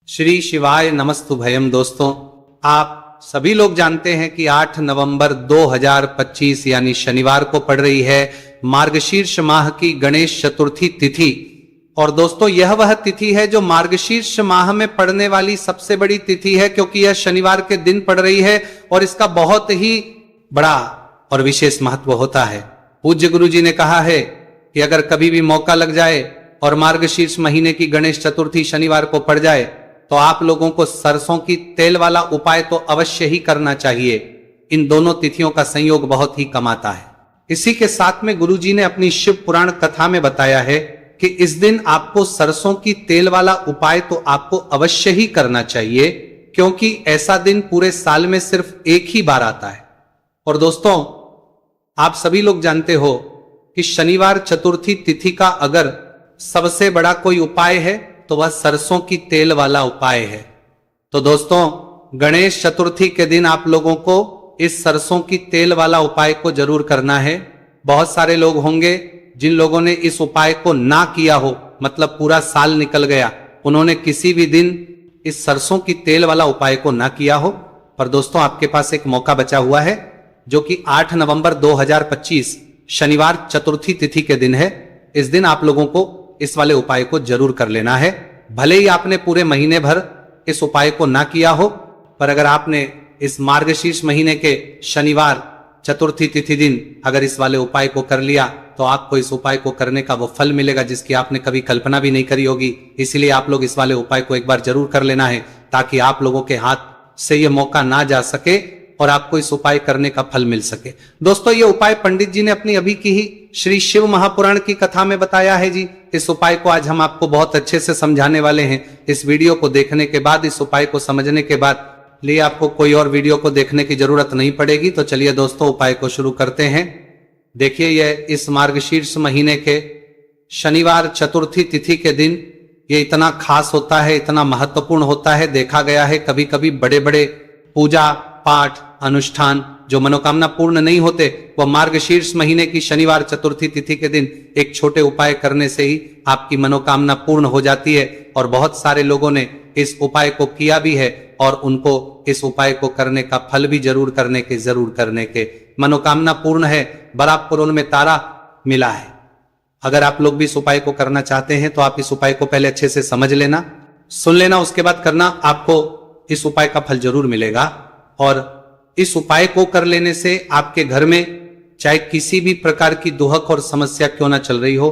श्री शिवाय नमस्तुभयम। दोस्तों, आप सभी लोग जानते हैं कि 8 नवंबर 2025 यानी शनिवार को पड़ रही है मार्गशीर्ष माह की गणेश चतुर्थी तिथि। और दोस्तों, यह वह तिथि है जो मार्गशीर्ष माह में पड़ने वाली सबसे बड़ी तिथि है, क्योंकि यह शनिवार के दिन पड़ रही है और इसका बहुत ही बड़ा और विशेष महत्व होता है। पूज्य गुरु जी ने कहा है कि अगर कभी भी मौका लग जाए और मार्गशीर्ष महीने की गणेश चतुर्थी शनिवार को पड़ जाए तो आप लोगों को सरसों की तेल वाला उपाय तो अवश्य ही करना चाहिए। इन दोनों तिथियों का संयोग बहुत ही कम आता है। इसी के साथ में गुरु जी ने अपनी शिव पुराण कथा में बताया है कि इस दिन आपको सरसों की तेल वाला उपाय तो आपको अवश्य ही करना चाहिए, क्योंकि ऐसा दिन पूरे साल में सिर्फ एक ही बार आता है। और दोस्तों, आप सभी लोग जानते हो कि शनिवार चतुर्थी तिथि का अगर सबसे बड़ा कोई उपाय है तो वह सरसों की तेल वाला उपाय है। तो दोस्तों, गणेश चतुर्थी के दिन आप लोगों को इस सरसों की तेल वाला उपाय को जरूर करना है। बहुत सारे लोग होंगे जिन लोगों ने इस उपाय को ना किया हो, मतलब पूरा साल निकल गया, उन्होंने किसी भी दिन इस सरसों की तेल वाला उपाय को ना किया हो। पर दोस्तों, आपके पास एक मौका बचा हुआ है, जो कि 8 नवंबर 2025 शनिवार चतुर्थी तिथि के दिन है। इस दिन आप लोगों को इस वाले उपाय को जरूर कर लेना है। भले ही आपने पूरे महीने भर इस उपाय को ना किया हो, पर अगर आपने इस मार्गशीर्ष महीने के शनिवार चतुर्थी तिथि दिन अगर इस वाले उपाय को कर लिया तो आपको इस उपाय को करने का वो फल मिलेगा जिसकी आपने कभी कल्पना भी नहीं करी होगी। इसलिए आप लोग इस वाले उपाय को एक बार जरूर कर लेना है, ताकि आप लोगों के हाथ से यह मौका ना जा सके और आपको इस उपाय करने का फल मिल सके। दोस्तों, ये उपाय पंडित जी ने अपनी अभी की ही श्री शिव महापुराण की कथा में बताया है जी। इस उपाय को आज हम आपको बहुत अच्छे से समझाने वाले हैं। इस वीडियो को देखने के बाद, इस उपाय को समझने के बाद लिए आपको कोई और वीडियो को देखने की जरूरत नहीं पड़ेगी। तो चलिए दोस्तों, उपाय को शुरू करते हैं। देखिए, यह इस मार्गशीर्ष महीने के शनिवार चतुर्थी तिथि के दिन ये इतना खास होता है, इतना महत्वपूर्ण होता है। देखा गया है कभी कभी बड़े बड़े पूजा पाठ अनुष्ठान जो मनोकामना पूर्ण नहीं होते, वह मार्गशीर्ष महीने की शनिवार चतुर्थी तिथि के दिन एक छोटे उपाय करने से ही आपकी मनोकामना पूर्ण हो जाती है। और बहुत सारे लोगों ने इस उपाय को किया भी है और उनको इस उपाय को करने का फल भी जरूर करने के मनोकामना पूर्ण है, बराबर में तारा मिला है। अगर आप लोग भी इस उपाय को करना चाहते हैं तो आप इस उपाय को पहले अच्छे से समझ लेना, सुन लेना, उसके बाद करना। आपको इस उपाय का फल जरूर मिलेगा। और इस उपाय को कर लेने से आपके घर में चाहे किसी भी प्रकार की दुहक और समस्या क्यों ना चल रही हो,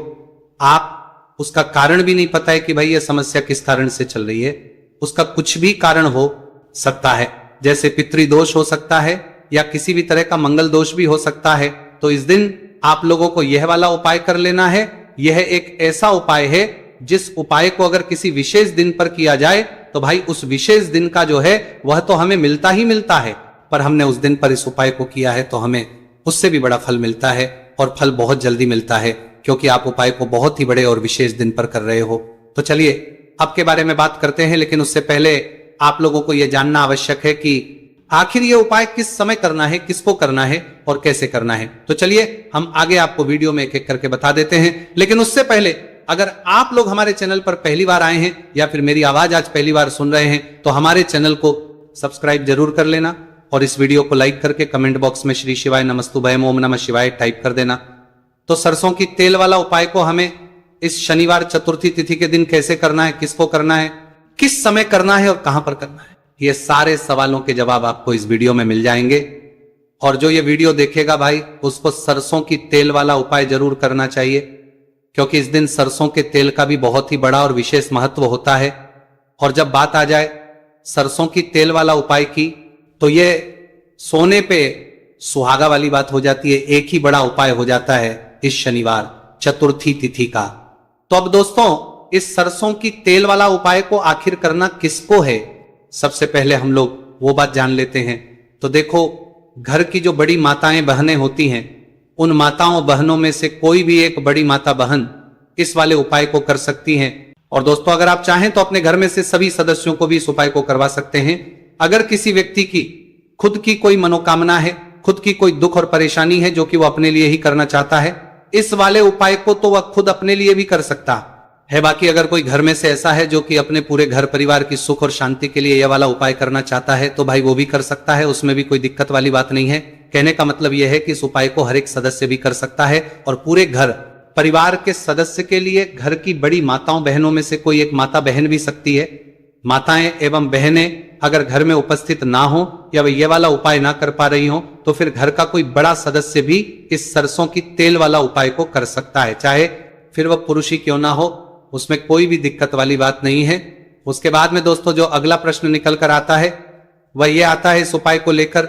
आप उसका कारण भी नहीं पता है कि भाई यह समस्या किस कारण से चल रही है, उसका कुछ भी कारण हो सकता है। जैसे पितृदोष हो सकता है या किसी भी तरह का मंगल दोष भी हो सकता है। तो इस दिन आप लोगों को यह वाला उपाय कर लेना है। यह एक ऐसा उपाय है जिस उपाय को अगर किसी विशेष दिन पर किया जाए तो भाई उस विशेष दिन का जो है वह तो हमें मिलता ही मिलता है, पर हमने उस दिन पर इस उपाय को किया है तो हमें उससे भी बड़ा फल मिलता है, और फल बहुत जल्दी मिलता है, क्योंकि आप उपाय को बहुत ही बड़े और विशेष दिन पर कर रहे हो। तो चलिए अब के बारे में बात करते हैं, लेकिन उससे पहले आप लोगों को यह जानना आवश्यक है कि आखिर यह उपाय किस समय करना है, किसको करना है और कैसे करना है। तो चलिए हम आगे आपको वीडियो में एक एक करके बता देते हैं। लेकिन उससे पहले, अगर आप लोग हमारे चैनल पर पहली बार आए हैं या फिर मेरी आवाज आज पहली बार सुन रहे हैं तो हमारे चैनल को सब्सक्राइब जरूर कर लेना और इस वीडियो को लाइक करके कमेंट बॉक्स में श्री शिवाय नमस्तुभयम ओम नमः शिवाय टाइप कर देना। तो सरसों की तेल वाला उपाय को हमें इस शनिवार चतुर्थी तिथि के दिन कैसे करना है, किसको करना है, किस समय करना है और कहां पर करना है, ये सारे सवालों के जवाब आपको इस वीडियो में मिल जाएंगे। और जो ये वीडियो देखेगा भाई, उसको सरसों की तेल वाला उपाय जरूर करना चाहिए, क्योंकि इस दिन सरसों के तेल का भी बहुत ही बड़ा और विशेष महत्व होता है। और जब बात आ जाए सरसों की तेल वाला उपाय की, तो ये सोने पे सुहागा वाली बात हो जाती है। एक ही बड़ा उपाय हो जाता है इस शनिवार चतुर्थी तिथि का। तो अब दोस्तों, इस सरसों की तेल वाला उपाय को आखिर करना किसको है, सबसे पहले हम लोग वो बात जान लेते हैं। तो देखो, घर की जो बड़ी माताएं बहनें होती हैं, उन माताओं बहनों में से कोई भी एक बड़ी माता बहन इस वाले उपाय को कर सकती हैं। और दोस्तों, अगर आप चाहें तो अपने घर में से सभी सदस्यों को भी इस उपाय को करवा सकते हैं। अगर किसी व्यक्ति की खुद की कोई मनोकामना है, खुद की कोई दुख और परेशानी है जो कि वो अपने लिए ही करना चाहता है, इस वाले उपाय को तो वह खुद अपने लिए भी कर सकता, है। बाकी अगर कोई घर में से ऐसा है जो कि अपने पूरे घर परिवार की सुख और शांति के लिए यह वाला उपाय करना चाहता है तो भाई वो भी कर सकता है, उसमें भी कोई दिक्कत वाली बात नहीं है। कहने का मतलब यह है कि इस उपाय को हर एक सदस्य भी कर सकता है और पूरे घर परिवार के सदस्य के लिए घर की बड़ी माताओं बहनों में से कोई एक माता बहन भी सकती है। माताएं एवं बहनें अगर घर में उपस्थित ना हो या वे ये वाला उपाय ना कर पा रही हो तो फिर घर का कोई बड़ा सदस्य भी इस सरसों की तेल वाला उपाय को कर सकता है, चाहे फिर वह पुरुष ही क्यों ना हो, उसमें कोई भी दिक्कत वाली बात नहीं है। उसके बाद में दोस्तों जो अगला प्रश्न निकल कर आता है वह यह आता है इस उपाय को लेकर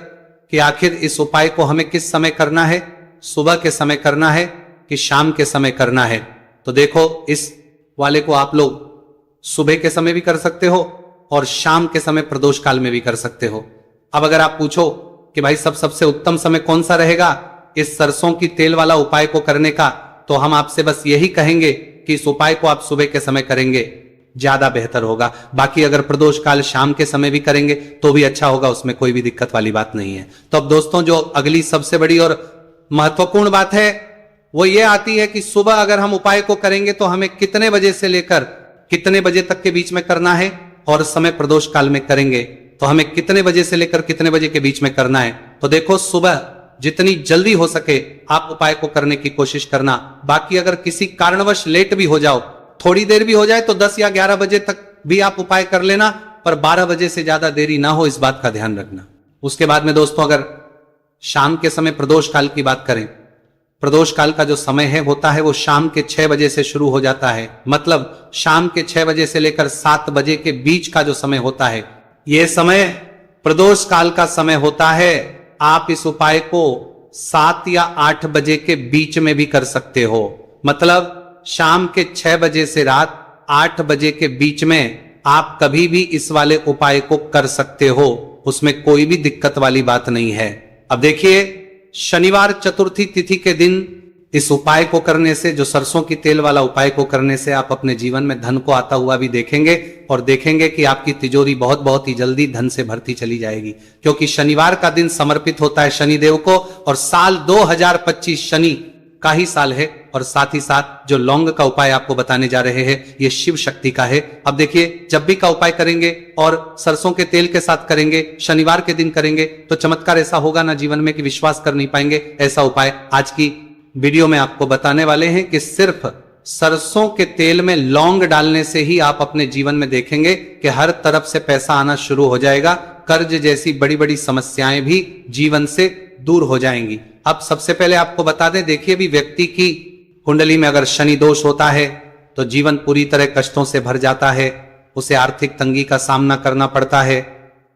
कि आखिर इस उपाय को हमें किस समय करना है, सुबह के समय करना है कि शाम के समय करना है। तो देखो इस वाले को आप लोग सुबह के समय भी कर सकते हो और शाम के समय प्रदोष काल में भी कर सकते हो। अब अगर आप पूछो कि भाई सबसे उत्तम समय कौन सा रहेगा इस सरसों की तेल वाला उपाय को करने का, तो हम आपसे बस यही कहेंगे कि इस उपाय को आप सुबह के समय करेंगे ज्यादा बेहतर होगा। बाकी अगर प्रदोष काल शाम के समय भी करेंगे तो भी अच्छा होगा, उसमें कोई भी दिक्कत वाली बात नहीं है। तो अब दोस्तों जो अगली सबसे बड़ी और महत्वपूर्ण बात है वो ये आती है कि सुबह अगर हम उपाय को करेंगे तो हमें कितने बजे से लेकर कितने बजे तक के बीच में करना है, और समय प्रदोष काल में करेंगे तो हमें कितने बजे से लेकर कितने बजे के बीच में करना है। तो देखो सुबह जितनी जल्दी हो सके आप उपाय को करने की कोशिश करना। बाकी अगर किसी कारणवश लेट भी हो जाओ, थोड़ी देर भी हो जाए तो 10 या 11 बजे तक भी आप उपाय कर लेना, पर 12 बजे से ज्यादा देरी ना हो, इस बात का ध्यान रखना। उसके बाद में दोस्तों अगर शाम के समय प्रदोष काल की बात करें, प्रदोष काल का जो समय है होता है वो शाम के 6 बजे से शुरू हो जाता है। मतलब शाम के 6 बजे से लेकर 7 बजे के बीच का जो समय होता है यह समय प्रदोष काल का समय होता है। आप इस उपाय को 7 या 8 बजे के बीच में भी कर सकते हो। मतलब शाम के 6 बजे से रात 8 बजे के बीच में आप कभी भी इस वाले उपाय को कर सकते हो, उसमें कोई भी दिक्कत वाली बात नहीं है। अब देखिए शनिवार चतुर्थी तिथि के दिन इस उपाय को करने से, जो सरसों की तेल वाला उपाय को करने से आप अपने जीवन में धन को आता हुआ भी देखेंगे और देखेंगे कि आपकी तिजोरी बहुत ही जल्दी धन से भरती चली जाएगी, क्योंकि शनिवार का दिन समर्पित होता है शनिदेव को और साल 2025 शनि का ही साल है। और साथ ही साथ जो लौंग का उपाय आपको बताने जा रहे हैं ये शिव शक्ति का है। अब देखिए जब भी का उपाय करेंगे और सरसों के तेल के साथ करेंगे, शनिवार के दिन करेंगे, तो चमत्कार ऐसा होगा ना जीवन में कि विश्वास कर नहीं पाएंगे। ऐसा उपाय आज की वीडियो में आपको बताने वाले हैं कि सिर्फ सरसों के तेल में लौंग डालने से ही आप अपने जीवन में देखेंगे कि हर तरफ से पैसा आना शुरू हो जाएगा, कर्ज जैसी बड़ी बड़ी समस्याएं भी जीवन से दूर हो जाएंगी। अब सबसे पहले आपको बता दें, देखिए भी व्यक्ति की कुंडली में अगर शनि दोष होता है तो जीवन पूरी तरह कष्टों से भर जाता है, उसे आर्थिक तंगी का सामना करना पड़ता है,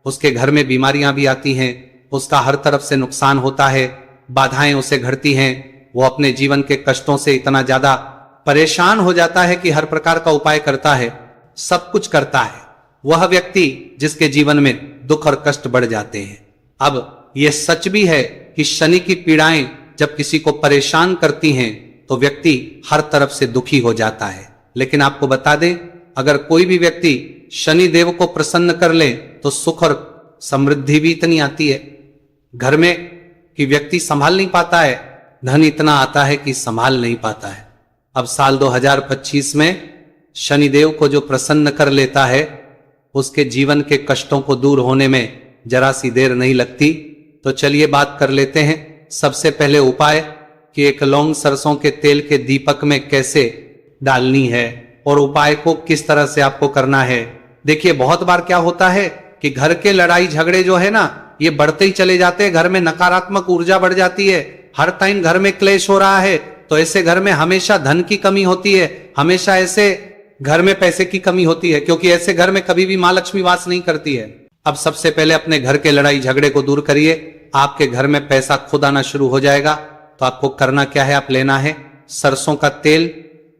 उसके घर में बीमारियां भी आती हैं, उसका हर तरफ से नुकसान होता है, बाधाएं उसे घटती हैं, वो अपने जीवन के कष्टों से इतना ज्यादा परेशान हो जाता है कि हर प्रकार का उपाय करता है, सब कुछ करता है, वह व्यक्ति जिसके जीवन में दुख और कष्ट बढ़ जाते हैं। अब यह सच भी है कि शनि की पीड़ाएं जब किसी को परेशान करती हैं तो व्यक्ति हर तरफ से दुखी हो जाता है। लेकिन आपको बता दें, अगर कोई भी व्यक्ति शनि देव को प्रसन्न कर ले तो सुख और समृद्धि भी इतनी आती है घर में कि व्यक्ति संभाल नहीं पाता है, धन इतना आता है कि संभाल नहीं पाता है। अब साल 2025 में शनिदेव को जो प्रसन्न कर लेता है उसके जीवन के कष्टों को दूर होने में जरा सी देर नहीं लगती। तो चलिए बात कर लेते हैं सबसे पहले उपाय कि एक लौंग सरसों के तेल के दीपक में कैसे डालनी है और उपाय को किस तरह से आपको करना है। देखिए बहुत बार क्या होता है कि घर के लड़ाई झगड़े जो है ना ये बढ़ते ही चले जाते हैं, घर में नकारात्मक ऊर्जा बढ़ जाती है, हर टाइम घर में क्लेश हो रहा है, तो ऐसे घर में हमेशा धन की कमी होती है, हमेशा ऐसे घर में पैसे की कमी होती है, क्योंकि ऐसे घर में कभी भी मां लक्ष्मी वास नहीं करती है। अब सबसे पहले अपने घर के लड़ाई झगड़े को दूर करिए, आपके घर में पैसा खुद आना शुरू हो जाएगा। तो आपको करना क्या है, आप लेना है सरसों का तेल,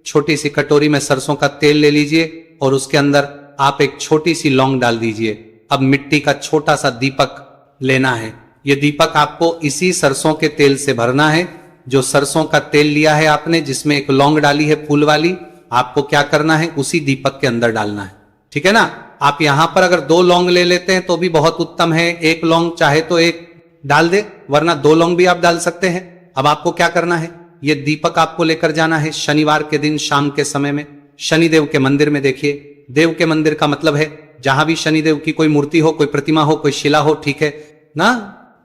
छोटी सी कटोरी में सरसों का तेल ले लीजिए और उसके अंदर आप एक छोटी सी लौंग डाल दीजिए। अब मिट्टी का छोटा सा दीपक लेना है, यह दीपक आपको इसी सरसों के तेल से भरना है। जो सरसों का तेल लिया है आपने, जिसमें एक लौंग डाली है फूल वाली, आपको क्या करना है उसी दीपक के अंदर डालना है, ठीक है ना। आप यहां पर अगर 2 लौंग ले लेते हैं तो भी बहुत उत्तम है, 1 लौंग चाहे तो 1 डाल दे, वरना 2 लौंग भी आप डाल सकते हैं। अब आपको क्या करना है, यह दीपक आपको लेकर जाना है शनिवार के दिन शाम के समय में। शनिदेव के मंदिर में देखिए, देव के मंदिर का मतलब है जहां भी शनिदेव की कोई मूर्ति हो, कोई प्रतिमा हो, कोई शिला हो, ठीक है ना।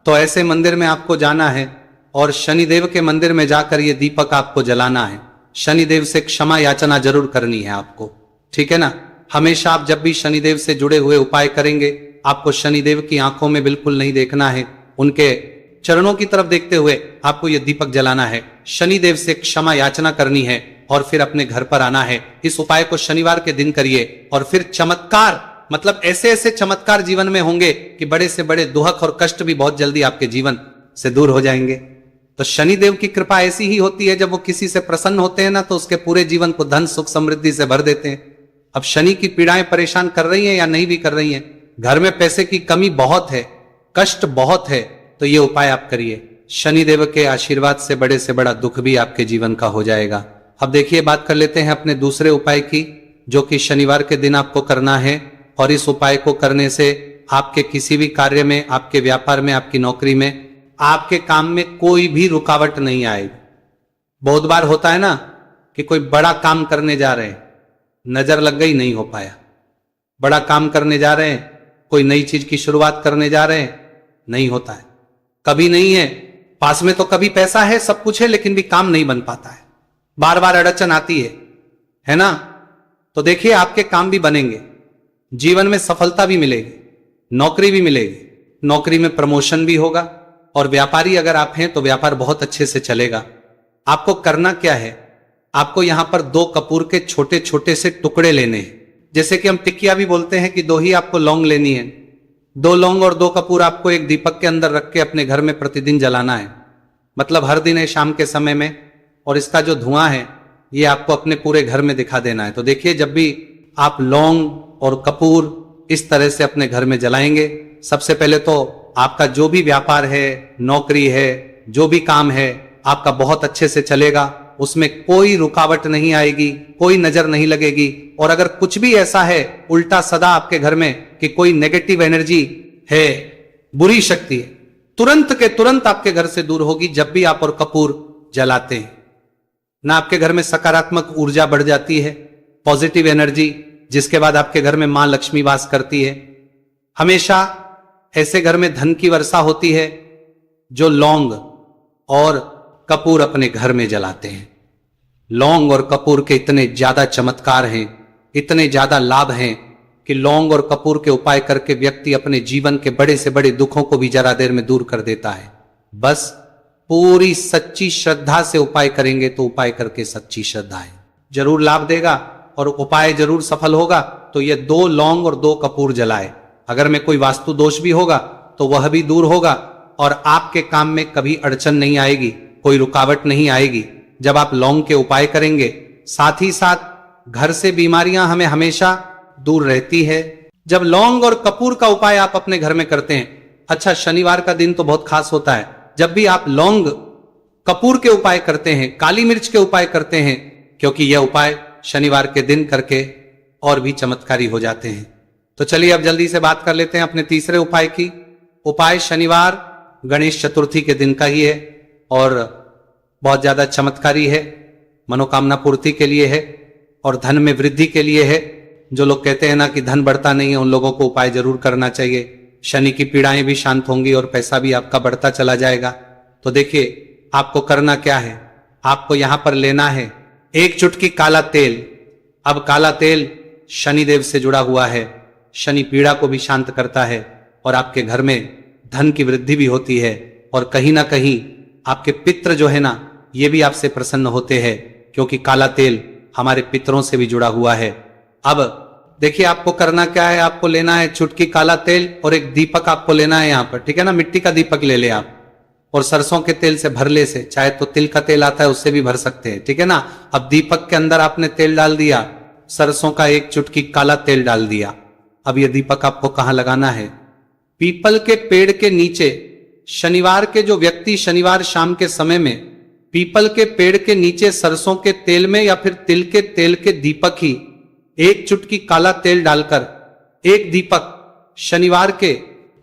तो ऐसे मंदिर में आपको जाना है और शनिदेव के मंदिर में जाकर ये दीपक आपको जलाना है। शनिदेव से क्षमा याचना जरूर करनी है आपको, ठीक है ना। हमेशा आप जब भी शनिदेव से जुड़े हुए उपाय करेंगे, आपको शनिदेव की आंखों में बिल्कुल नहीं देखना है, उनके चरणों की तरफ देखते हुए आपको यह दीपक जलाना है, शनिदेव से क्षमा याचना करनी है और फिर अपने घर पर आना है। इस उपाय को शनिवार के दिन करिए और फिर चमत्कार, मतलब ऐसे ऐसे चमत्कार जीवन में होंगे कि बड़े से बड़े दुख और कष्ट भी बहुत जल्दी आपके जीवन से दूर हो जाएंगे। तो शनिदेव की कृपा ऐसी ही होती है, जब वो किसी से प्रसन्न होते हैं ना, तो उसके पूरे जीवन को धन सुख समृद्धि से भर देते हैं। अब शनि की पीड़ाएं परेशान कर रही हैं या नहीं भी कर रही हैं, घर में पैसे की कमी बहुत है, कष्ट बहुत है, तो ये उपाय आप करिए। शनिदेव के आशीर्वाद से बड़ा दुख भी आपके जीवन का हो जाएगा। अब देखिए, बात कर लेते हैं अपने दूसरे उपाय की, जो कि शनिवार के दिन आपको करना है। और इस उपाय को करने से आपके किसी भी कार्य में, आपके व्यापार में, आपकी नौकरी में, आपके काम में कोई भी रुकावट नहीं आएगी। बहुत बार होता है ना कि कोई बड़ा काम करने जा रहे हैं, नजर लग गई, नहीं हो पाया। बड़ा काम करने जा रहे हैं, कोई नई चीज की शुरुआत करने जा रहे हैं, नहीं होता है, कभी नहीं है। पास में तो कभी पैसा है, सब कुछ है, लेकिन भी काम नहीं बन पाता है, बार बार अड़चन आती है ना। तो देखिए, आपके काम भी बनेंगे, जीवन में सफलता भी मिलेगी, नौकरी भी मिलेगी, नौकरी में प्रमोशन भी होगा, और व्यापारी अगर आप हैं तो व्यापार बहुत अच्छे से चलेगा। आपको करना क्या है, आपको यहां पर 2 कपूर के छोटे छोटे से टुकड़े लेने हैं। जैसे कि हम टिकिया भी बोलते हैं कि 2 ही आपको लौंग लेनी है, 2 लौंग और 2 कपूर आपको एक दीपक के अंदर रख के अपने घर में प्रतिदिन जलाना है। मतलब हर दिन है शाम के समय में, और इसका जो धुआं है ये आपको अपने पूरे घर में दिखा देना है। तो देखिए, जब भी आप लौंग और कपूर इस तरह से अपने घर में जलाएंगे, सबसे पहले तो आपका जो भी व्यापार है, नौकरी है, जो भी काम है, आपका बहुत अच्छे से चलेगा, उसमें कोई रुकावट नहीं आएगी, कोई नजर नहीं लगेगी। और अगर कुछ भी ऐसा है उल्टा सदा आपके घर में कि कोई नेगेटिव एनर्जी है, बुरी शक्ति है, तुरंत के तुरंत आपके घर से दूर होगी जब भी आप और कपूर जलाते हैं ना। आपके घर में सकारात्मक ऊर्जा बढ़ जाती है, पॉजिटिव एनर्जी, जिसके बाद आपके घर में मां लक्ष्मी वास करती है। हमेशा ऐसे घर में धन की वर्षा होती है जो लौंग और कपूर अपने घर में जलाते हैं। लौंग और कपूर के इतने ज्यादा चमत्कार हैं, इतने ज्यादा लाभ हैं कि लौंग और कपूर के उपाय करके व्यक्ति अपने जीवन के बड़े से बड़े दुखों को भी जरा देर में दूर कर देता है। बस पूरी सच्ची श्रद्धा से उपाय करेंगे तो उपाय करके सच्ची श्रद्धा है, जरूर लाभ देगा और उपाय जरूर सफल होगा। तो ये 2 लौंग और 2 कपूर जलाए। अगर में कोई वास्तु दोष भी होगा तो वह भी दूर होगा और आपके काम में कभी अड़चन नहीं आएगी, कोई रुकावट नहीं आएगी जब आप लौंग के उपाय करेंगे। साथ ही साथ घर से बीमारियां हमें हमेशा दूर रहती है जब लौंग और कपूर का उपाय आप अपने घर में करते हैं। अच्छा, शनिवार का दिन तो बहुत खास होता है। जब भी आप लौंग कपूर के उपाय करते हैं, काली मिर्च के उपाय करते हैं, क्योंकि यह उपाय शनिवार के दिन करके और भी चमत्कारी हो जाते हैं। तो चलिए अब जल्दी से बात कर लेते हैं अपने तीसरे उपाय की। उपाय शनिवार गणेश चतुर्थी के दिन का ही है और बहुत ज्यादा चमत्कारी है, मनोकामना पूर्ति के लिए है और धन में वृद्धि के लिए है। जो लोग कहते हैं ना कि धन बढ़ता नहीं है, उन लोगों को उपाय जरूर करना चाहिए। शनि की पीड़ाएं भी शांत होंगी और पैसा भी आपका बढ़ता चला जाएगा। तो देखिए, आपको करना क्या है, आपको यहां पर लेना है 1 चुटकी काला तेल। अब काला तेल शनिदेव से जुड़ा हुआ है, शनि पीड़ा को भी शांत करता है और आपके घर में धन की वृद्धि भी होती है और कहीं ना कहीं आपके पितृ जो है ना, ये भी आपसे प्रसन्न होते हैं, क्योंकि काला तेल हमारे पितरों से भी जुड़ा हुआ है। अब देखिए, आपको करना क्या है, आपको लेना है चुटकी काला तेल और एक दीपक आपको लेना है यहां पर, ठीक है ना। मिट्टी का दीपक ले ले आप, और सरसों के तेल से भरले से, चाहे तो तिल का तेल आता है उससे भी भर सकते हैं, ठीक है ना। अब दीपक के अंदर आपने तेल डाल दिया, सरसों का 1 चुटकी काला तेल डाल दिया। अब यह दीपक आपको कहां लगाना है, पीपल के पेड़ के नीचे। शनिवार के जो व्यक्ति शनिवार शाम के समय में पीपल के पेड़ के नीचे सरसों के तेल में या फिर तिल के तेल के दीपक ही 1 चुटकी काला तेल डालकर एक दीपक शनिवार के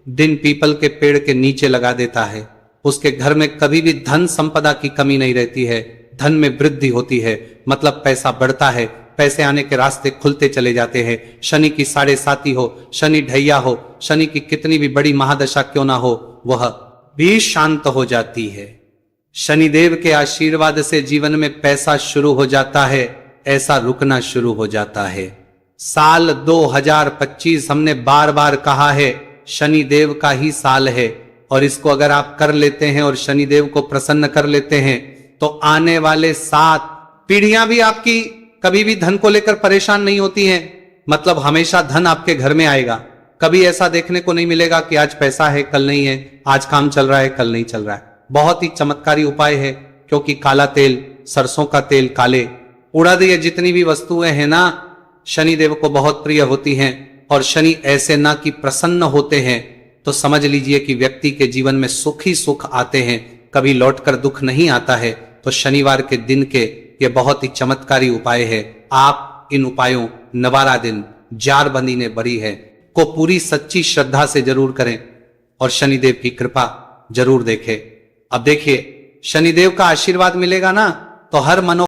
दिन पीपल के पेड़ के नीचे लगा देता है, उसके घर में कभी भी धन संपदा की कमी नहीं रहती है, धन में वृद्धि होती है, मतलब पैसा बढ़ता है, पैसे आने के रास्ते खुलते चले जाते हैं। शनि की साढ़े साती हो, शनि ढैया हो, शनि की कितनी भी बड़ी महादशा क्यों ना हो, वह भी शांत हो जाती है। शनिदेव के आशीर्वाद से जीवन में पैसा शुरू हो जाता है, ऐसा रुकना शुरू हो जाता है। साल 2025 हमने बार बार कहा है शनिदेव का ही साल है, और इसको अगर आप कर लेते हैं और शनिदेव को प्रसन्न कर लेते हैं तो आने वाले 7 पीढ़ियां भी आपकी कभी भी धन को लेकर परेशान नहीं होती हैं। मतलब हमेशा धन आपके घर में आएगा। कभी ऐसा देखने को नहीं मिलेगा कि आज पैसा है कल नहीं है, आज काम चल रहा है कल नहीं चल रहा है। बहुत ही चमत्कारी उपाय है, क्योंकि काला तेल, सरसों का तेल, काले उड़द, ये जितनी भी वस्तुएं हैं ना, शनिदेव को बहुत प्रिय होती हैं। और शनि ऐसे ना कि प्रसन्न होते हैं तो समझ लीजिए कि व्यक्ति के जीवन में सुख ही सुख आते हैं, कभी लौटकर दुख नहीं आता है। तो शनिवार के दिन के ये बहुत ही चमत्कारी उपाय है। आप इन उपायों नवारा दिन जारबंदी ने बड़ी है को पूरी सच्ची श्रद्धा से जरूर करें और शनिदेव की कृपा जरूर देखें। अब देखिए, शनिदेव का आशीर्वाद मिलेगा ना तो हर मनो